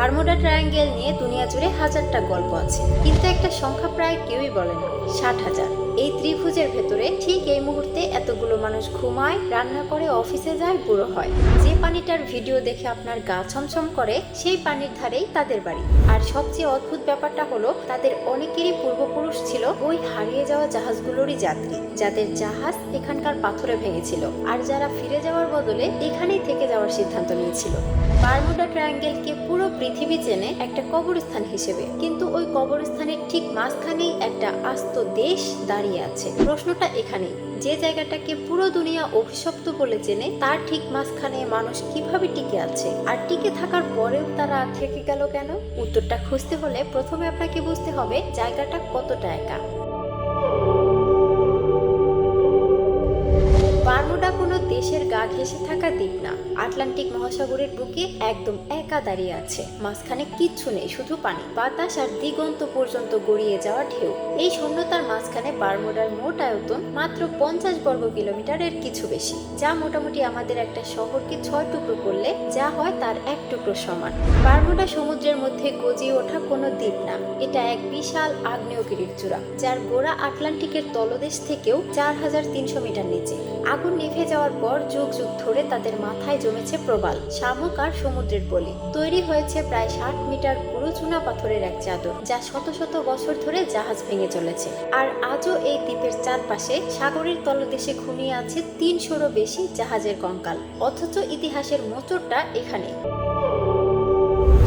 Bermuda triangle নিয়ে দুনিয়া জুড়ে হাজারটা গল্প আছে, কিন্তু একটা সংখ্যা প্রায় কেউই বলে না, 60,000। এই ত্রিভুজের ভেতরে ঠিক এই মুহূর্তে এতগুলো মানুষ ঘুমায়, রান্না করে, অফিসে যায়, বুড়ো হয়। যে পানিটার ভিডিও দেখে আপনার গা ছমছম করে, সেই পানির ধারেই তাদের বাড়ি। আর সবচেয়ে অদ্ভুত ব্যাপারটা হলো, তাদের অনেকেরই পূর্বপুরুষ ছিল ওই হারিয়ে যাওয়া জাহাজগুলোরই যাত্রী, যাদের জাহাজ এখানকার পাথরে ভেঙেছিল, আর যারা ফিরে যাওয়ার বদলে এখানেই থেকে যাওয়ার সিদ্ধান্ত নিয়েছিল। বারমুডা ট্রায়াঙ্গেলকে পুরো পৃথিবী চেনে একটা কবরস্থান হিসেবে, কিন্তু ওই কবরস্থানের ঠিক মাঝখানেই একটা আস্ত দেশ দাঁড়িয়ে আছে। প্রশ্নটা এখানেই, যে জায়গাটাকে পুরো দুনিয়া অভিশপ্ত বলে চেনে, তার ঠিক মাঝখানে মানুষ কিভাবে টিকে আছে, আর টিকে থাকার পরেও তারা থেকে গেল কেন? উত্তরটা খুঁজতে হলে প্রথমে আপনাকে বুঝতে হবে জায়গাটা কতটা একা। বারমুডা কোনো দেশের গা ঘেঁষে থাকা দ্বীপ না, আটলান্টিক মহাসাগরের বুকে একদম একা দাঁড়িয়ে আছে। মাঝখানে কিচ্ছু নেই, শুধু পানি, বাতাস আর দিগন্ত পর্যন্ত গড়িয়ে যাওয়া ঢেউ। এই শূন্যতার মাঝখানে বারমুডার মোট আয়তন মাত্র 50 বর্গ কিলোমিটারের কিছু বেশি, যা মোটামুটি আমাদের একটা শহরকে 6 টুকরো করলে যা হয় তার 1 টুকরো সমান। বারমুডা সমুদ্রের মধ্যে গজিয়ে ওঠা কোনো দ্বীপ না, এটা এক বিশাল আগ্নেয়গিরির চূড়া, যার গোড়া আটলান্টিকের তলদেশ থেকেও 4300 মিটার নিচে। আগুন নিভে যাওয়ার পর যুগ যুগ ধরে তাদের মাথায় জমেছে প্রবাল, শামুক আর সমুদ্রের পলি। তৈরি হয়েছে প্রায় 60 মিটার পুরো চুনা পাথরের এক চাদর, যা শত শত বছর ধরে জাহাজ ভেঙে চলেছে। আর আজও এই দ্বীপের চারপাশে সাগরের তলদেশে ঘুমিয়ে আছে 300-রও বেশি জাহাজের কঙ্কাল, অথচ ইতিহাসের মোচড়টা এখানে।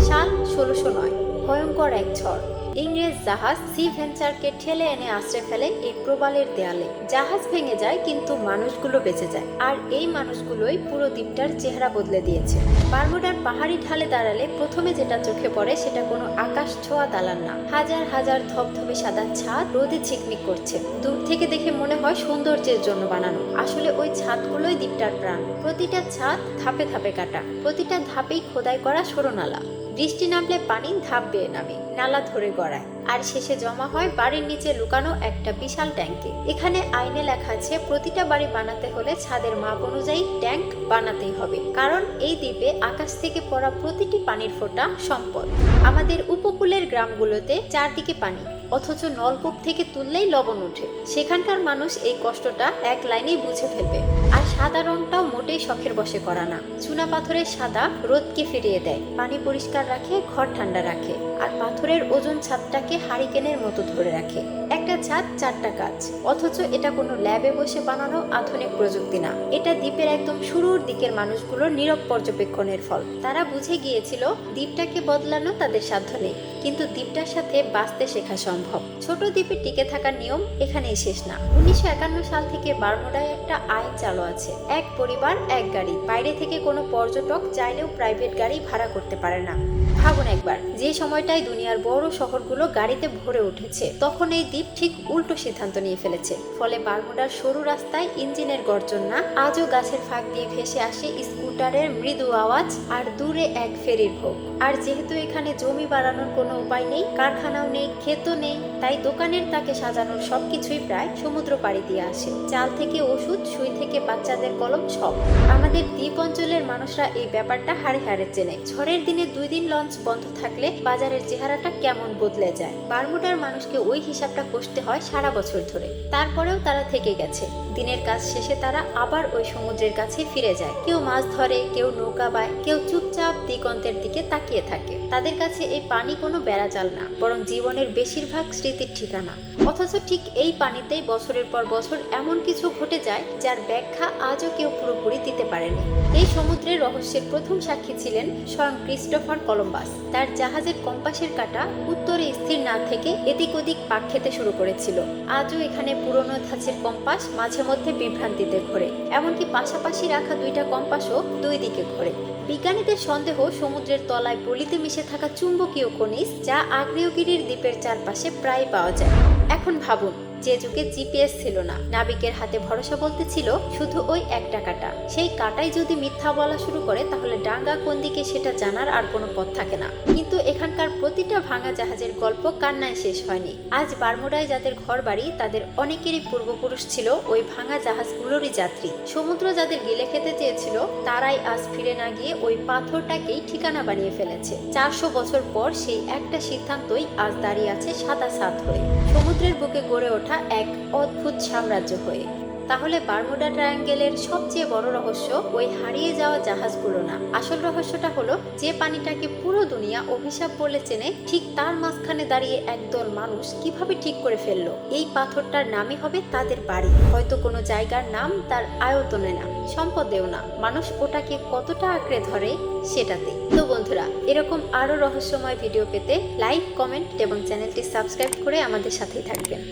সাল 1609, ভয়ঙ্কর এক ঝড়। ইংরেজ জাহাজ সি ভেঞ্চারকে ঠেলে এনে আশ্রয় ফেলে এই প্রবালের দেয়ালে। জাহাজ ভেঙে যায়, কিন্তু মানুষগুলো বেঁচে যায়, আর এই মানুষগুলোই পুরো দ্বীপটার চেহারা বদলে দিয়েছে। বারমুডার পাহাড়ি ঢালে দাঁড়ালে প্রথমে যেটা চোখে পড়ে সেটা কোনো আকাশ ছোঁয়া দালান না, হাজার হাজার ধবধবে সাদা ছাদ রোদে ঝিকমিক করছে। দূর থেকে দেখে মনে হয় সৌন্দর্যের জন্য বানানো, আসলে ওই ছাদগুলোই দ্বীপটার প্রাণ। প্রতিটা ছাদ ধাপে ধাপে কাটা, প্রতিটা ধাপেই খোদাই করা সরু নালা। বৃষ্টি নামলে পানি ধাপ বেয়ে নামে, নালা ধরে গড়ায়, আর শেষে জমা হয় বাড়ির নিচে লুকানো একটা বিশাল ট্যাঙ্কে। এখানে আইনে লেখা আছে প্রতিটা বাড়ি বানাতে হলে ছাদের মাপ অনুযায়ী ট্যাঙ্ক বানাতেই হবে, কারণ এই দ্বীপে আকাশ থেকে পড়া প্রতিটি পানির ফোঁটা সম্পদ। আমাদের উপকূলের গ্রামগুলোতে চারদিকে পানি, অথচ নলকূপ থেকে তুললেই লবণ ওঠে। সেখানকার মানুষ এই কষ্টটা এক লাইনেই বুঝে ফেলবে। আর সাদা রংটাও মোটেই শখের বশে করা না। চুনা পাথরের সাদা রোদকে ফিরিয়ে দেয়, পানি পরিষ্কার রাখে, ঘর ঠান্ডা রাখে, আর পাথরের ওজন ছাদটাকে হারিকেনের মতো ধরে রাখে। একটা ছাদ 4টা কাজ, অথচ এটা কোনো ল্যাবে বসে বানানো আধুনিক প্রযুক্তি না। এটা দ্বীপের একদম শুরুর দিকের মানুষগুলোর নীরব পর্যবেক্ষণের ফল। তারা বুঝে গিয়েছিল দ্বীপটাকে বদলানো তাদের সাধ্য নেই, কিন্তু দ্বীপটার সাথে বাঁচতে শেখা সম্ভব। ছোট দ্বীপে টিকে থাকার নিয়ম এখানেই শেষ না। 1951 সাল থেকে বারমুডায় একটা আইন চালু আছে, এক পরিবার এক গাড়ি। বাইরে থেকে কোনো পর্যটক চাইলেও প্রাইভেট গাড়ি ভাড়া করতে পারে না। ভাবুন একবার, যে সময়টায় দুনিয়ার বড় শহরগুলো গাড়িতে ভরে উঠেছে, তখন এই দ্বীপ ঠিক উল্টো সিদ্ধান্ত নিয়ে ফেলেছে। ফলে বারমুডার সরু রাস্তায় ইঞ্জিনের গর্জন না, আজও গাছের ফাঁক দিয়ে ভেসে আসে স্কুটারের মৃদু আওয়াজ, আর দূরে এক ফেরির ভোগ। আর যেহেতু এখানে জমি বাড়ানোর কোনো উপায় নেই, কারখানাও নেই, ক্ষেতও নেই, তাই দোকানের তাকে সাজানোর সবকিছুই প্রায় সমুদ্র পাড়ি দিয়ে আসে। চাল থেকে ওষুধ, সুই থেকে বাচ্চাদের কলম, সব। আমাদের দ্বীপ অঞ্চলের মানুষরা এই ব্যাপারটা হাড়ে হাড়ে চেনে। ঝড়ের দিনে 2 দিন লঞ্চ বন্ধ থাকলে বাজারের চেহারাটা কেমন বদলে যায়। বারমুডার মানুষকে ওই হিসাবটা কষতে হয় সারা বছর ধরে। তারপরেও তারা থেকে গেছে। দিনের কাজ শেষে তারা আবার ওই সমুদ্রের কাছে ফিরে যায়। কেউ মাছ ধরে, কেউ নৌকা বায়, কেউ চুপচাপ দিগন্তের দিকে তাকিয়ে থাকে। তাদের কাছে এই পানি কোনো বেড়াজাল না, বরং জীবনের বেশিরভাগ স্মৃতির ঠিকানা। অথচ ঠিক এই পানিতেই বছরের পর বছর এমন কিছু ঘটে যায় যার ব্যাখ্যা আজও কেউ পুরোপুরি দিতে পারেনি। এই সমুদ্রের রহস্যের প্রথম সাক্ষী ছিলেন স্বয়ং ক্রিস্টোফার কলম্বাস। তার জাহাজের কম্পাসের কাঁটা উত্তরে স্থির না থেকে এদিক ওদিক পাক খেতে শুরু করেছিল। আজও এখানে পুরনো ধাঁচের কম্পাস মাঝে মধ্যে বিভ্রান্তিতে ঘোরে, এমনকি পাশাপাশি রাখা 2টা কম্পাসও 2 দিকে ঘোরে। বিজ্ঞানীদের সন্দেহ সমুদ্রের তলায় পলিতে মিশে থাকা চুম্বকীয় খনিজ, যা আগ্নেয়গিরির দ্বীপের চারপাশে প্রায় পাওয়া যায়। এখন ভাবুন, যে যুগে জিপিএস ছিল না, নাবিকের হাতে ভরসা বলতে ছিল শুধু ওই একটা কাঁটা। সেই কাঁটাই যদি মিথ্যা বলা শুরু করে তাহলে ডাঙ্গা কোন দিকে সেটা জানার আর কোনো পথ থাকে না। কিন্তু এখানকার প্রতিটা ভাঙা জাহাজের গল্প কান্নায় শেষ হয়নি। আজ বারমুডায় যাদের ঘর বাড়ি তাদের অনেকেরই পূর্বপুরুষ ছিল ওই ভাঙা জাহাজগুলোরই যাত্রী। সমুদ্র যাদের গিলে খেতে চেয়েছিল তারাই আজ ফিরে না গিয়ে ওই পাথরটাকেই ঠিকানা বানিয়ে ফেলেছে। 400 বছর পর সেই একটা সিদ্ধান্তই আজ দাঁড়িয়ে আছে সাদা সাত হয়ে, সমুদ্রের বুকে গড়ে ওঠা এক অদ্ভুত সাম্রাজ্য হয়ে। তাহলে বারমুডা ট্রায়াঙ্গেলের সবচেয়ে বড় রহস্য ওই হারিয়ে যাওয়া জাহাজগুলো না, আসল রহস্যটা হলো যে পানিটাকে পুরো দুনিয়া অভিশাপ বলে চেনে, ঠিক তার মাঝখানে দাঁড়িয়ে একদল মানুষ কিভাবে ঠিক করে ফেললো এই পাথরটার নামই হবে তাদের বাড়ি। হয়তো কোনো জায়গার নাম তার আয়তনে না, সম্পদেও না, মানুষ ওটাকে কতটা আঁকড়ে ধরে সেটাতেই। তো বন্ধুরা, এরকম আরো রহস্যময় ভিডিও পেতে লাইক, কমেন্ট এবং চ্যানেলটি সাবস্ক্রাইব করে আমাদের সাথেই থাকবেন।